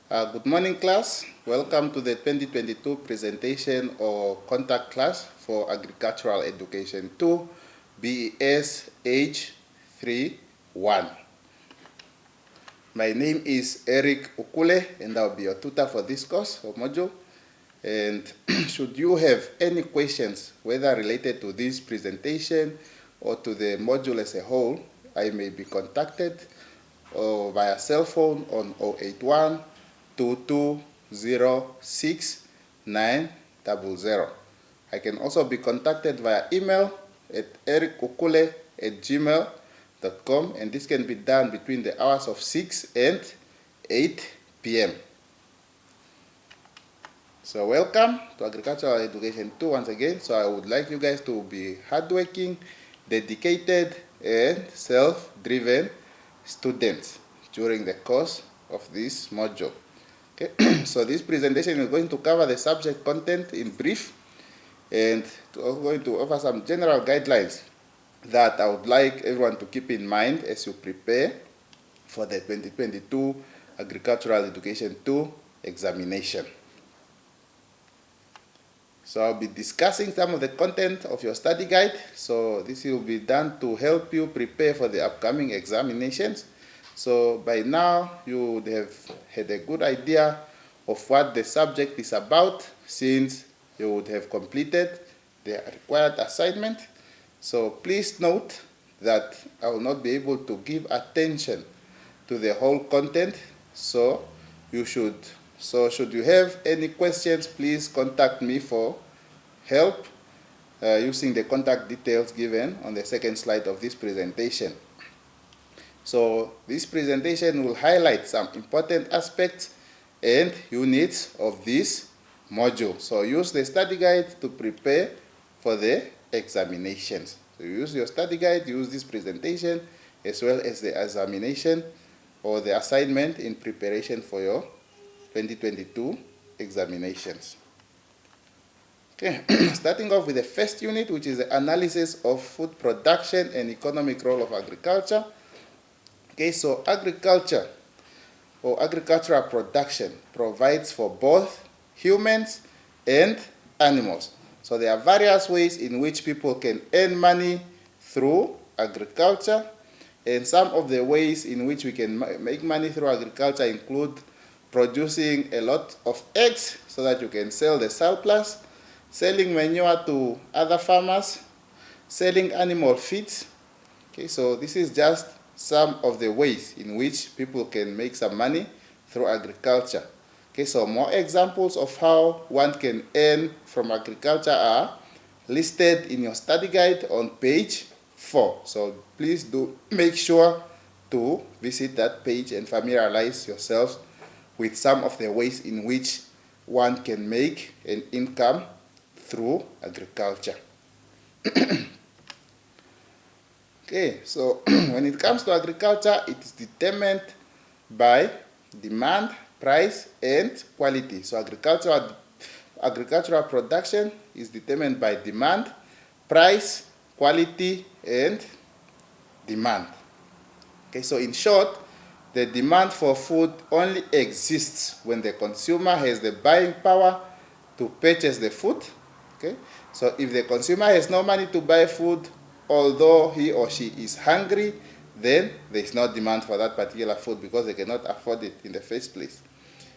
Good morning, class. Welcome to the 2022 presentation or contact class for Agricultural Education 2, BES AGE31. My name is Eric Ukule, and I'll be your tutor for this course or module. And should you have any questions, whether related to this presentation or to the module as a whole, I may be contacted or via cell phone on 081 2206 I can also be contacted via email at ericukule@gmail.com, and this can be done between the hours of 6 and 8 p.m. So welcome to Agricultural Education 2 once again. So I would like you guys to be hardworking, dedicated, and self-driven students during the course of this module. Okay, so this presentation is going to cover the subject content in brief, and going to offer some general guidelines that I would like everyone to keep in mind as you prepare for the 2022 Agricultural Education 2 examination. So I'll be discussing some of the content of your study guide. So this will be done to help you prepare for the upcoming examinations. So by now you would have had a good idea of what the subject is about, since you would have completed the required assignment. So please note that I will not be able to give attention to the whole content. So should you have any questions, please contact me for help using the contact details given on the second slide of this presentation. So this presentation will highlight some important aspects and units of this module. So use the study guide to prepare for the examinations. So use your study guide, use this presentation as well as the examination or the assignment in preparation for your 2022 examinations. Okay, starting off with the first unit, which is the analysis of food production and economic role of agriculture. Okay, so agriculture or agricultural production provides for both humans and animals. So there are various ways in which people can earn money through agriculture, and some of the ways in which we can make money through agriculture include producing a lot of eggs so that you can sell the surplus, selling manure to other farmers, selling animal feeds. Okay, so this is just some of the ways in which people can make some money through agriculture. Okay, so more examples of how one can earn from agriculture are listed in your study guide on page 4. So please do make sure to visit that page and familiarize yourselves with some of the ways in which one can make an income through agriculture. Okay, so when it comes to agriculture, it is determined by demand, price, and quality. So agricultural production is determined by demand, price, quality, and demand. Okay, so in short, the demand for food only exists when the consumer has the buying power to purchase the food. Okay, so if the consumer has no money to buy food, although he or she is hungry, then there is no demand for that particular food because they cannot afford it in the first place.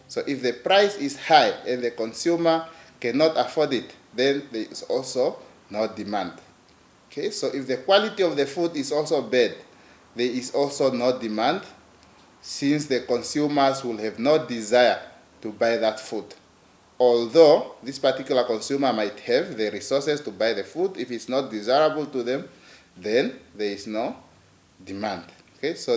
So if the price is high and the consumer cannot afford it, then there is also no demand. Okay, so if the quality of the food is also bad, there is also no demand, since the consumers will have no desire to buy that food. Although this particular consumer might have the resources to buy the food, if it's not desirable to them, then there is no demand. Okay, so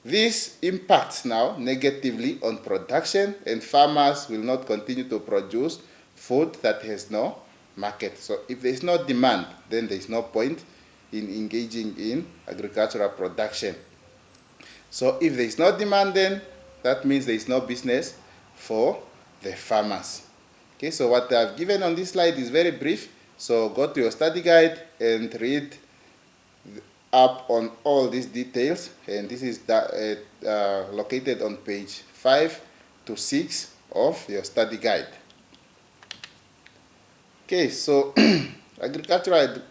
this impacts now negatively on production, and farmers will not continue to produce food that has no market. So if there is no demand, then there is no point in engaging in agricultural production. So if there is no demand, then that means there is no business for the farmers. Okay, so what I've given on this slide is very brief. So go to your study guide and read up on all these details, and this is located on page 5 to 6 of your study guide. Okay, so agricultural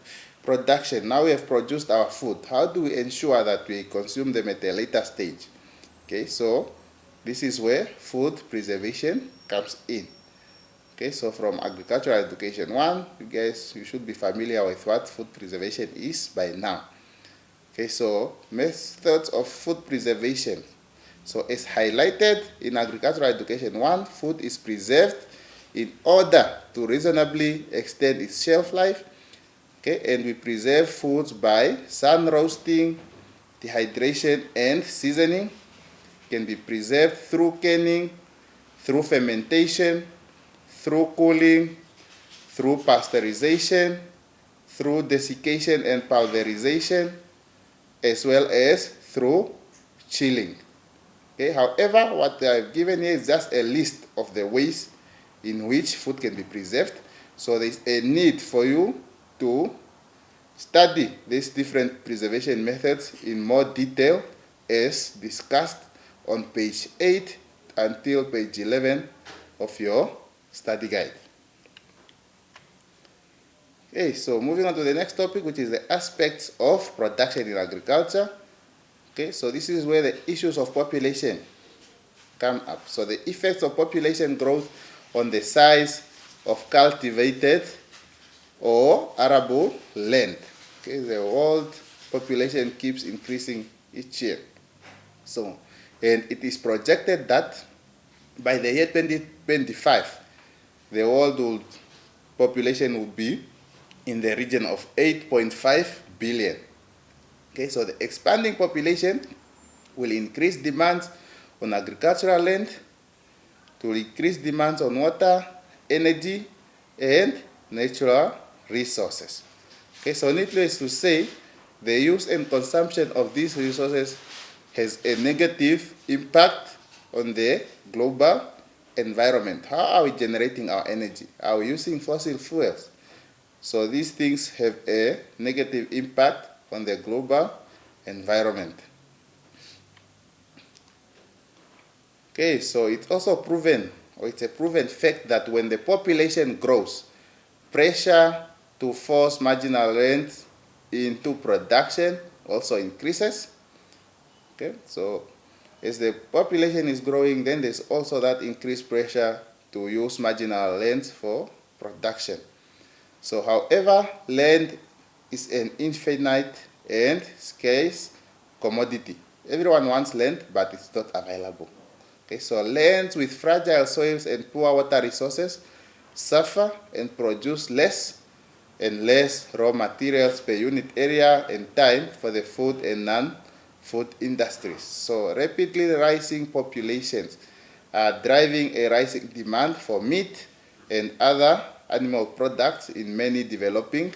production. Now we have produced our food. How do we ensure that we consume them at a later stage? Okay, so this is where food preservation comes in. Okay, so from Agricultural Education 1, you should be familiar with what food preservation is by now. Okay, so methods of food preservation. So as highlighted in Agricultural Education 1, food is preserved in order to reasonably extend its shelf life. Okay, and we preserve foods by sun roasting, dehydration, and seasoning. Can be preserved through canning, through fermentation, through cooling, through pasteurization, through desiccation and pulverization, as well as through chilling. Okay, however, what I've given here is just a list of the ways in which food can be preserved. So there's a need for you to study these different preservation methods in more detail as discussed on page 8 until page 11 of your study guide. Okay, so moving on to the next topic, which is the aspects of production in agriculture. Okay, so this is where the issues of population come up. So the effects of population growth on the size of cultivated or arable land. Okay, the world population keeps increasing each year. So, and it is projected that by the year 2025, the world population will be in the region of 8.5 billion. Okay, so the expanding population will increase demands on agricultural land, to increase demands on water, energy, and natural resources. Okay, so needless to say, the use and consumption of these resources has a negative impact on the global environment. How are we generating our energy? Are we using fossil fuels? So these things have a negative impact on the global environment. Okay, so it's also proven, or it's a proven fact that when the population grows, pressure to force marginal lands into production also increases. Okay, so as the population is growing, then there's also that increased pressure to use marginal lands for production. So however, land is an infinite and scarce commodity. Everyone wants land, but it's not available. Okay, so lands with fragile soils and poor water resources suffer and produce less and less raw materials per unit area and time for the food and non-food industries. So rapidly rising populations are driving a rising demand for meat and other animal products in many developing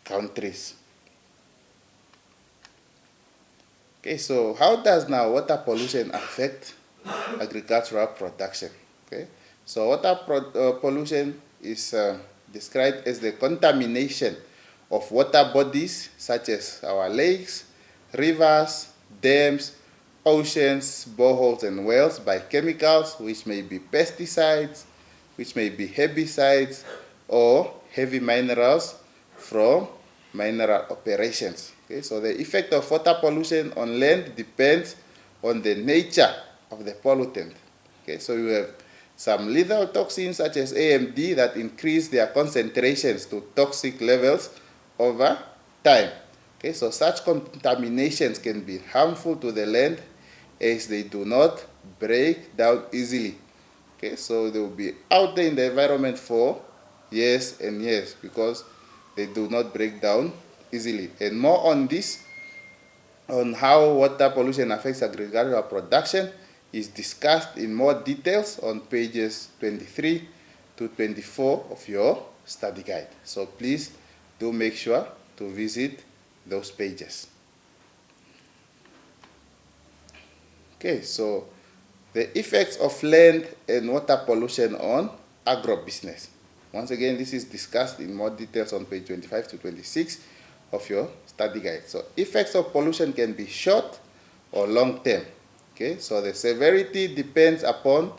countries. Okay, so how does now water pollution affect agricultural production? Okay, so water pollution is described as the contamination of water bodies such as our lakes, rivers, dams, oceans, boreholes, and wells by chemicals, which may be pesticides, which may be herbicides, or heavy minerals from mineral operations. Okay, so the effect of water pollution on land depends on the nature of the pollutant. Okay, so you have some lethal toxins such as AMD that increase their concentrations to toxic levels over time. Okay, so such contaminations can be harmful to the land as they do not break down easily. Okay, so they will be out there in the environment for years and years because they do not break down easily. And more on this, on how water pollution affects agricultural production, is discussed in more details on pages 23 to 24 of your study guide. So please do make sure to visit those pages. Okay, so the effects of land and water pollution on agribusiness. Once again, this is discussed in more details on page 25 to 26 of your study guide. So effects of pollution can be short or long term. Okay, so the severity depends upon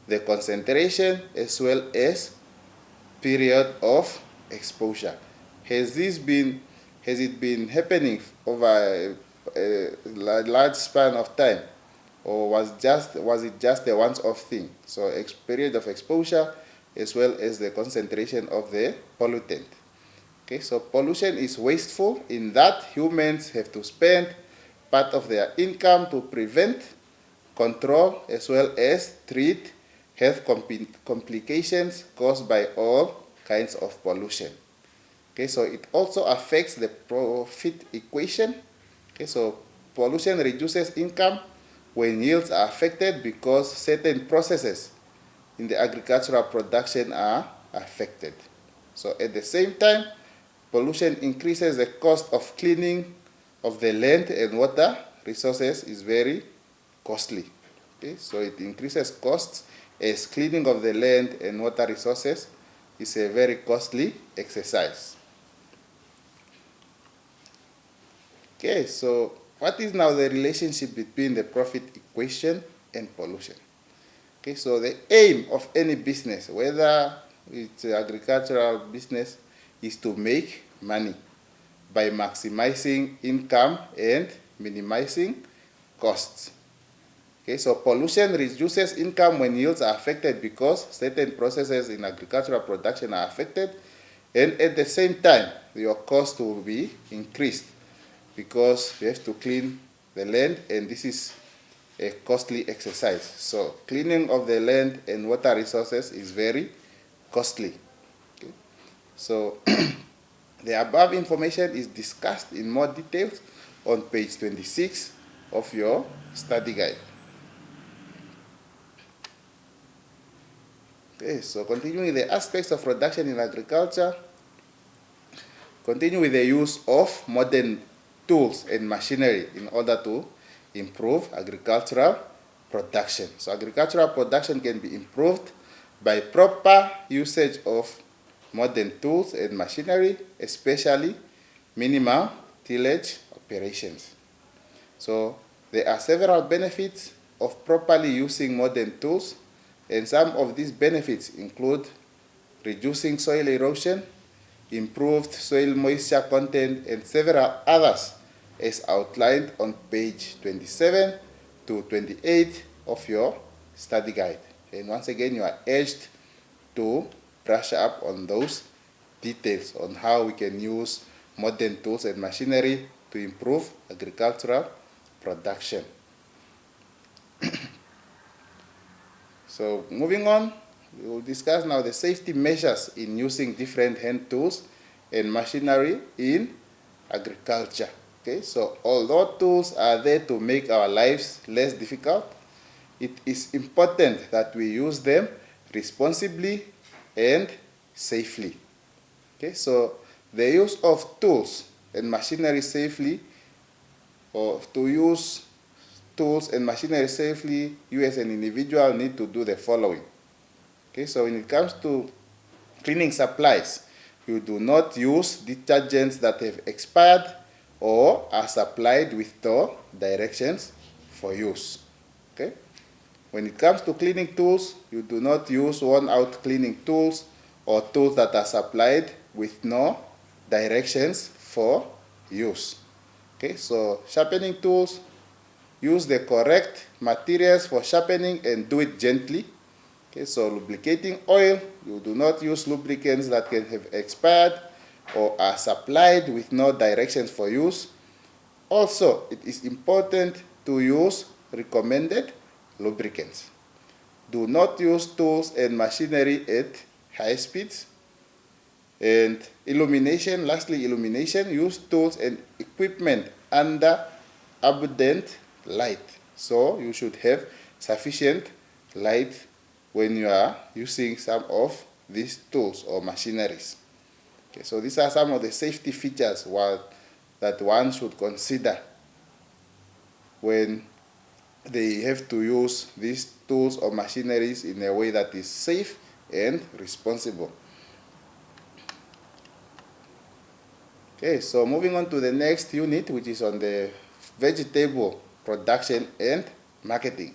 the concentration as well as period of exposure. Has it been happening over a large span of time, or was it just a once-off thing? So period of exposure as well as the concentration of the pollutant. Okay, so pollution is wasteful in that humans have to spend part of their income to prevent, control, as well as treat health complications caused by all kinds of pollution. Okay, so it also affects the profit equation. Okay, so pollution reduces income when yields are affected because certain processes in the agricultural production are affected. So at the same time, pollution increases the cost of cleaning of the land and water resources is very costly. Okay, so it increases costs as cleaning of the land and water resources is a very costly exercise. Okay, so what is now the relationship between the profit equation and pollution? Okay, so the aim of any business, whether it's an agricultural business, is to make money by maximizing income and minimizing costs. Okay, so pollution reduces income when yields are affected because certain processes in agricultural production are affected, and at the same time, your cost will be increased because you have to clean the land, and this is a costly exercise. So cleaning of the land and water resources is very costly. Okay. So the above information is discussed in more details on page 26 of your study guide. Okay, so continuing with the aspects of production in agriculture, continue with the use of modern tools and machinery in order to improve agricultural production. So agricultural production can be improved by proper usage of modern tools and machinery, especially minimal tillage operations. So there are several benefits of properly using modern tools, and some of these benefits include reducing soil erosion, improved soil moisture content, and several others as outlined on page 27 to 28 of your study guide. And once again, you are urged to brush up on those details on how we can use modern tools and machinery to improve agricultural production. So moving on, we will discuss now the safety measures in using different hand tools and machinery in agriculture. Okay, so although tools are there to make our lives less difficult, it is important that we use them responsibly and safely. Okay, so the use of tools and machinery safely, or to use tools and machinery safely, you as an individual need to do the following. Okay, so when it comes to cleaning supplies, you do not use detergents that have expired or are supplied with no directions for use. Okay? When it comes to cleaning tools, you do not use worn-out cleaning tools or tools that are supplied with no directions for use. Okay, so sharpening tools, use the correct materials for sharpening and do it gently. Okay, so lubricating oil, you do not use lubricants that can have expired or are supplied with no directions for use. Also, it is important to use recommended lubricants. Do not use tools and machinery at high speeds. And illumination, lastly, illumination, use tools and equipment under abundant light. So you should have sufficient light when you are using some of these tools or machineries. Okay, so these are some of the safety features that one should consider when they have to use these tools or machineries in a way that is safe and responsible. Okay, so moving on to the next unit, which is on the vegetable production and marketing.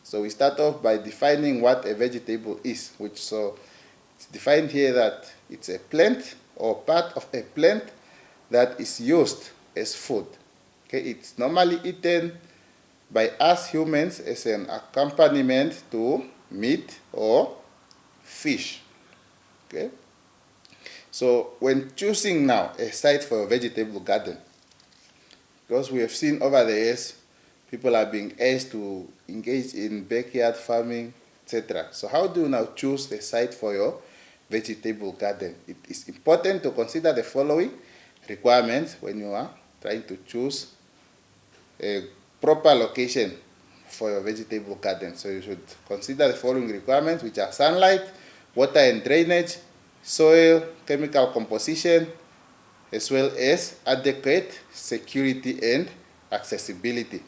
So we start off by defining what a vegetable is, it's defined here that it's a plant or part of a plant that is used as food. Okay, it's normally eaten by us humans as an accompaniment to meat or fish. Okay, so when choosing now a site for a vegetable garden, because we have seen over the years people are being asked to engage in backyard farming, etc. So how do you now choose the site for your vegetable garden? It is important to consider the following requirements when you are trying to choose a proper location for your vegetable garden. So you should consider the following requirements, which are sunlight, water and drainage, soil, chemical composition, as well as adequate security and accessibility.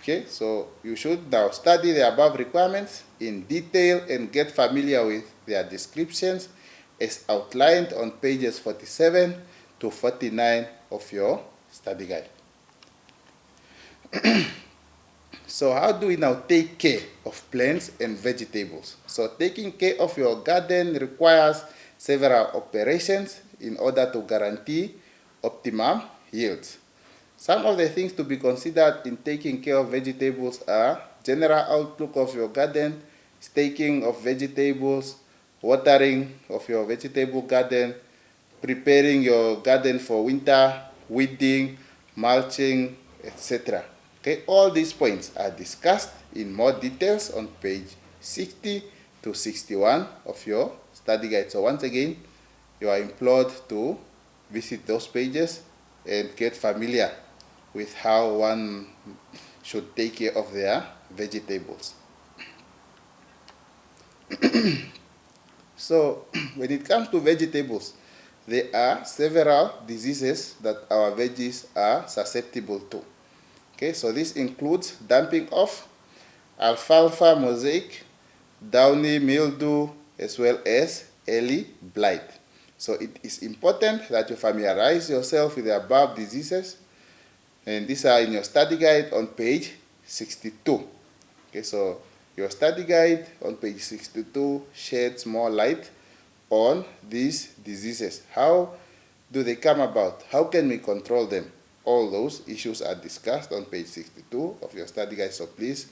Okay, so you should now study the above requirements in detail and get familiar with their descriptions as outlined on pages 47 to 49 of your study guide. So how do we now take care of plants and vegetables? So taking care of your garden requires several operations in order to guarantee optimum yields. Some of the things to be considered in taking care of vegetables are general outlook of your garden, staking of vegetables, watering of your vegetable garden, preparing your garden for winter, weeding, mulching, etc. Okay, all these points are discussed in more details on page 60 to 61 of your study guide. So once again, you are implored to visit those pages and get familiar with how one should take care of their vegetables. So when it comes to vegetables, there are several diseases that our veggies are susceptible to. Okay, so this includes damping off, alfalfa mosaic, downy mildew, as well as early blight. So it is important that you familiarize yourself with the above diseases, and these are in your study guide on page 62. Okay, so your study guide on page 62 sheds more light on these diseases. How do they come about? How can we control them? All those issues are discussed on page 62 of your study guide, so please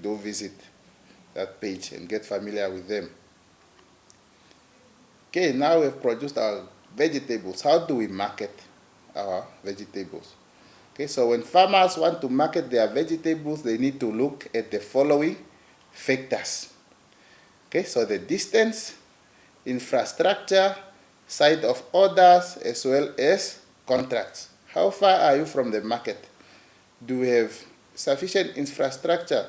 do visit that page and get familiar with them. Okay, now we've produced our vegetables. How do we market our vegetables? Okay, so when farmers want to market their vegetables, they need to look at the following factors. Okay, so the distance, infrastructure, site of orders, as well as contracts. How far are you from the market? Do you have sufficient infrastructure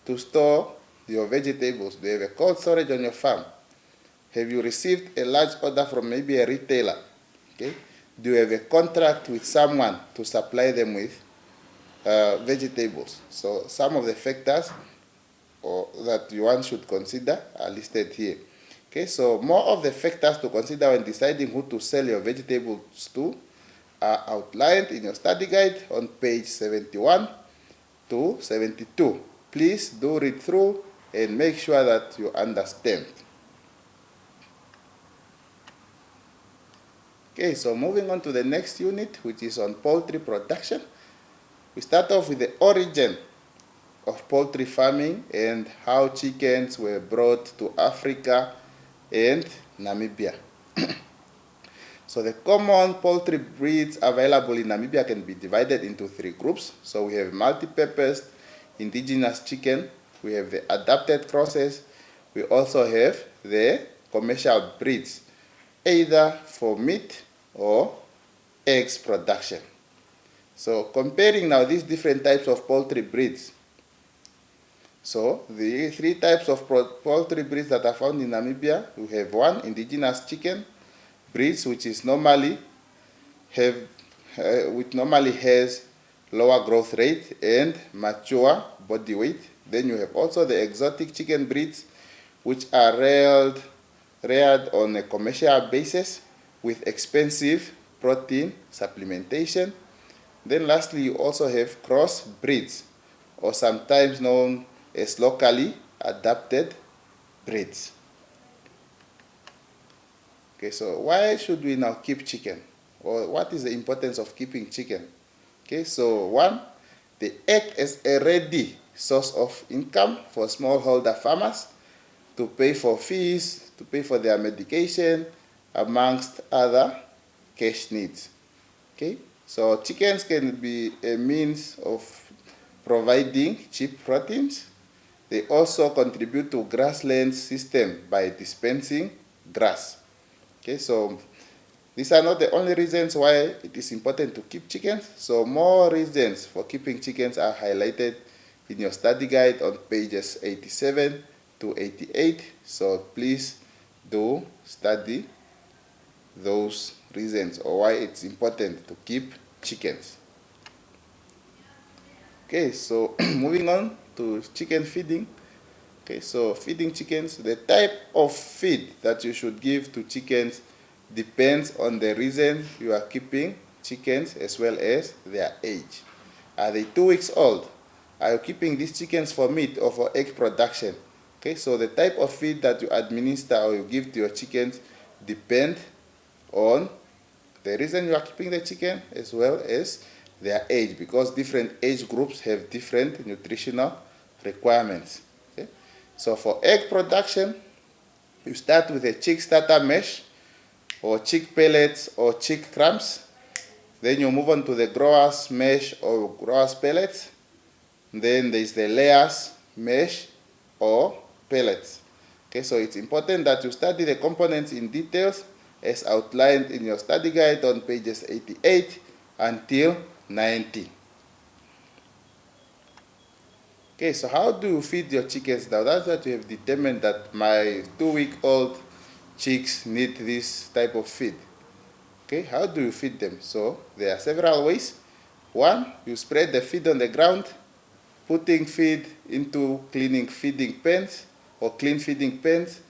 to store your vegetables? Do you have a cold storage on your farm? Have you received a large order from maybe a retailer? Okay. Do you have a contract with someone to supply them with vegetables? So some of the factors that one should consider are listed here. Okay, so more of the factors to consider when deciding who to sell your vegetables to are outlined in your study guide on page 71 to 72. Please do read through and make sure that you understand. Okay, so moving on to the next unit, which is on poultry production. We start off with the origin of poultry farming and how chickens were brought to Africa and Namibia. So the common poultry breeds available in Namibia can be divided into three groups. So we have multi-purpose indigenous chicken, we have the adapted crosses, we also have the commercial breeds, either for meat or eggs production. So comparing now these different types of poultry breeds. So the three types of poultry breeds that are found in Namibia, we have one, indigenous chicken breeds, which normally has lower growth rate and mature body weight. Then you have also the exotic chicken breeds, which are reared on a commercial basis with expensive protein supplementation. Then lastly, you also have cross breeds, or sometimes known as locally adapted breeds. Okay, so why should we now keep chicken? Or what is the importance of keeping chicken? Okay, so one, they act as a ready source of income for smallholder farmers to pay for fees, to pay for their medication, amongst other cash needs. Okay, so chickens can be a means of providing cheap proteins. They also contribute to grassland system by dispensing grass. Okay, so these are not the only reasons why it is important to keep chickens. So more reasons for keeping chickens are highlighted in your study guide on pages 87 to 88. So please do study those reasons or why it's important to keep chickens. Okay, so moving on to chicken feeding. Okay, so feeding chickens, the type of feed that you should give to chickens depends on the reason you are keeping chickens as well as their age. Are they 2 weeks old? Are you keeping these chickens for meat or for egg production? Okay, so the type of feed that you administer or you give to your chickens depend on the reason you are keeping the chicken as well as their age, because different age groups have different nutritional requirements. Okay? So for egg production, you start with a chick starter mash or chick pellets or chick crumbs. Then you move on to the growers mash or growers pellets. Then there is the layers mash or pellets. Okay, so it's important that you study the components in details as outlined in your study guide on pages 88 until 90. Okay, so how do you feed your chickens now? That's what you have determined that my 2-week-old chicks need this type of feed. Okay, how do you feed them? So there are several ways. One, you spread the feed on the ground, putting feed into cleaning feeding pens or clean feeding pens.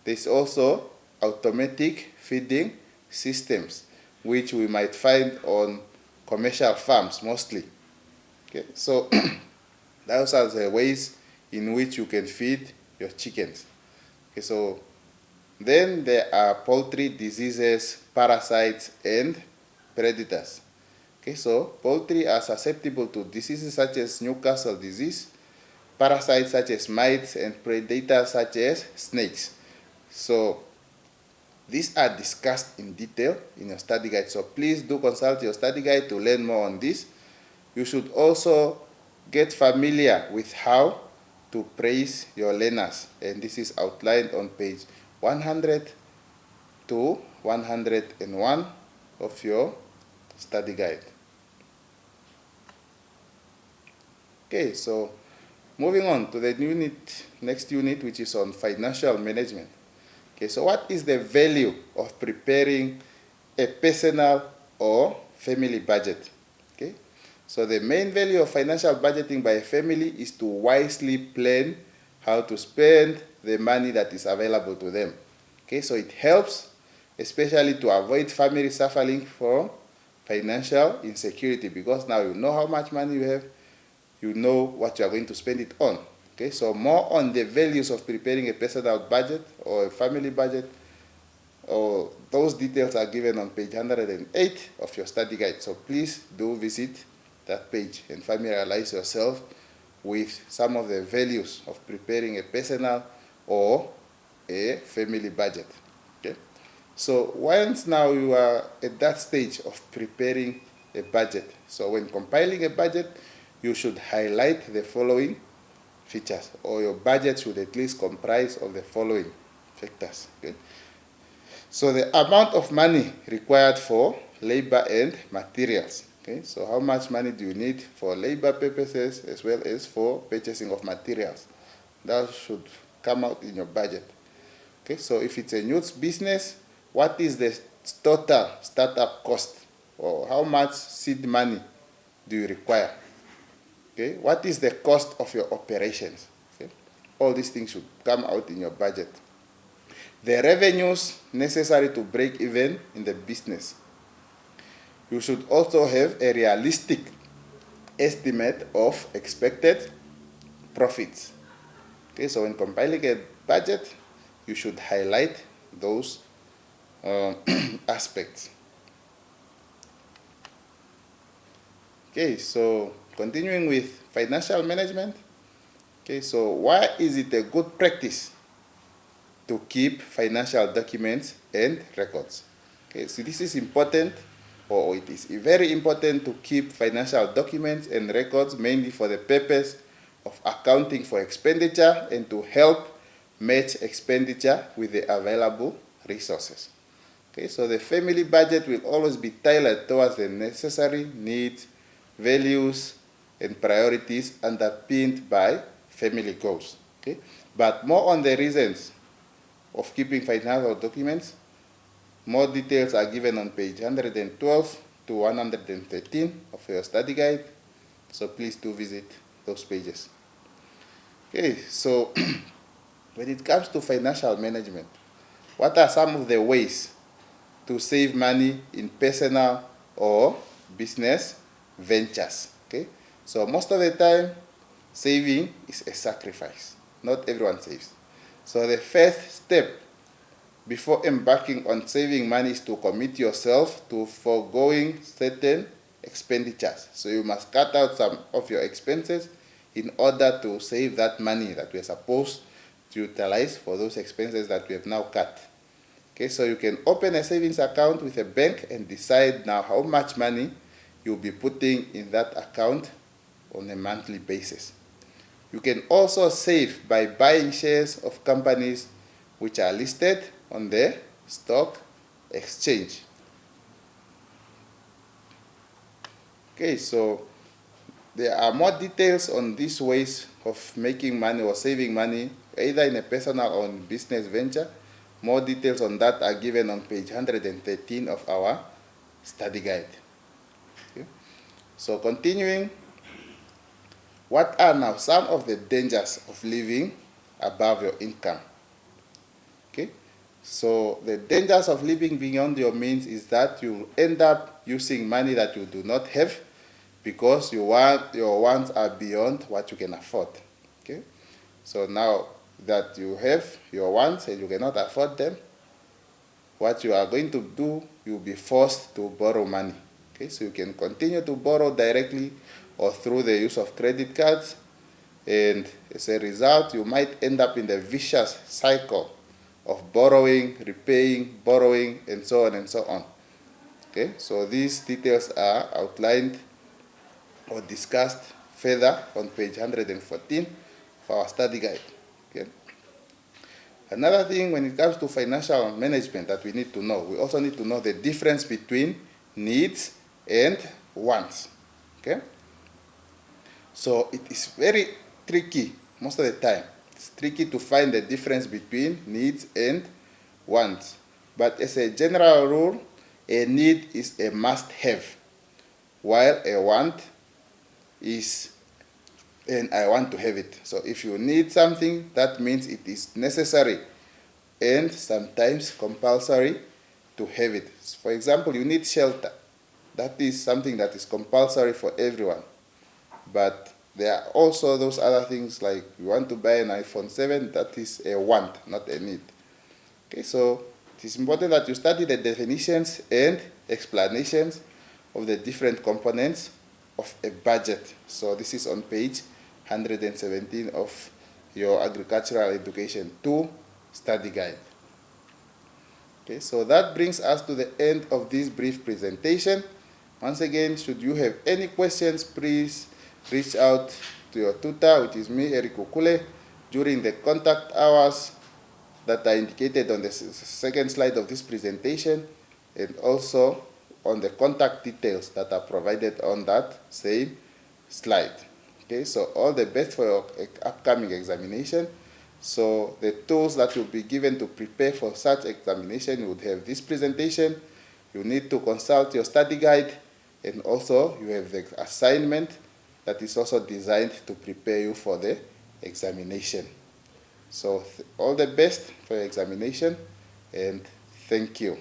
There's also automatic feeding systems, which we might find on commercial farms mostly. Okay, so those are the ways in which you can feed your chickens. Okay, so then there are poultry diseases, parasites, and predators. Okay, so poultry are susceptible to diseases such as Newcastle disease, parasites such as mites, and predators such as snakes. So these are discussed in detail in your study guide. So please do consult your study guide to learn more on this. You should also get familiar with how to praise your learners, and this is outlined on page 100 to 101 of your study guide. Okay, so moving on to the next unit, which is on financial management. Okay, so what is the value of preparing a personal or family budget? Okay, so the main value of financial budgeting by a family is to wisely plan how to spend the money that is available to them. Okay, so it helps especially to avoid family suffering from financial insecurity, because now you know how much money you have, you know what you are going to spend it on. Okay, so more on the values of preparing a personal budget or a family budget, or those details are given on page 108 of your study guide. So please do visit that page and familiarize yourself with some of the values of preparing a personal or a family budget. Okay, so once now you are at that stage of preparing a budget, so when compiling a budget, you should highlight the following features, or your budget should at least comprise of the following factors. Okay? So the amount of money required for labor and materials. Okay? So how much money do you need for labor purposes as well as for purchasing of materials? That should come out in your budget. Okay? So if it's a new business, what is the total startup cost, or how much seed money do you require? Okay, what is the cost of your operations? Okay, all these things should come out in your budget. The revenues necessary to break even in the business. You should also have a realistic estimate of expected profits. Okay, so when compiling a budget, you should highlight those aspects. Okay, so continuing with financial management. Okay, so why is it a good practice to keep financial documents and records? Okay, so this is important, or it is very important to keep financial documents and records mainly for the purpose of accounting for expenditure and to help match expenditure with the available resources. Okay, so the family budget will always be tailored towards the necessary needs, values, and priorities underpinned by family goals. Okay, but more on the reasons of keeping financial documents. More details are given on page 112 to 113 of your study guide, so please do visit those pages. Okay, so when it comes to financial management, what are some of the ways to save money in personal or business ventures? Okay, so most of the time, saving is a sacrifice. Not everyone saves. So the first step before embarking on saving money is to commit yourself to foregoing certain expenditures. So you must cut out some of your expenses in order to save that money that we are supposed to utilize for those expenses that we have now cut. Okay, so you can open a savings account with a bank and decide now how much money you'll be putting in that account on a monthly basis. You can also save by buying shares of companies which are listed on the stock exchange. Okay, so there are more details on these ways of making money or saving money, either in a personal or in business venture. More details on that are given on page 113 of our study guide. Okay. So continuing, what are now some of the dangers of living above your income? Okay, so the dangers of living beyond your means is that you end up using money that you do not have because your wants are beyond what you can afford. Okay, so now that you have your wants and you cannot afford them, what you are going to do, you'll be forced to borrow money. Okay, so you can continue to borrow directly or through the use of credit cards, and as a result, you might end up in the vicious cycle of borrowing, repaying, borrowing, and so on and so on. Okay, so these details are outlined or discussed further on page 114 of our study guide. Okay. Another thing when it comes to financial management that we need to know, we also need to know the difference between needs and wants. Okay. So it is very tricky most of the time. It's tricky to find the difference between needs and wants. But as a general rule, a need is a must-have, while a want is and I want to have it. So if you need something, that means it is necessary and sometimes compulsory to have it. For example, you need shelter. That is something that is compulsory for everyone. But there are also those other things like you want to buy an iPhone 7, that is a want, not a need. Okay, so it is important that you study the definitions and explanations of the different components of a budget. So this is on page 117 of your Agricultural Education 2 study guide. Okay, so that brings us to the end of this brief presentation. Once again, should you have any questions, please reach out to your tutor, which is me, Eric Okule, during the contact hours that are indicated on the second slide of this presentation, and also on the contact details that are provided on that same slide. Okay, so all the best for your upcoming examination. So the tools that will be given to prepare for such examination, you would have this presentation, you need to consult your study guide, and also you have the assignment that is also designed to prepare you for the examination. So all the best for your examination, and thank you.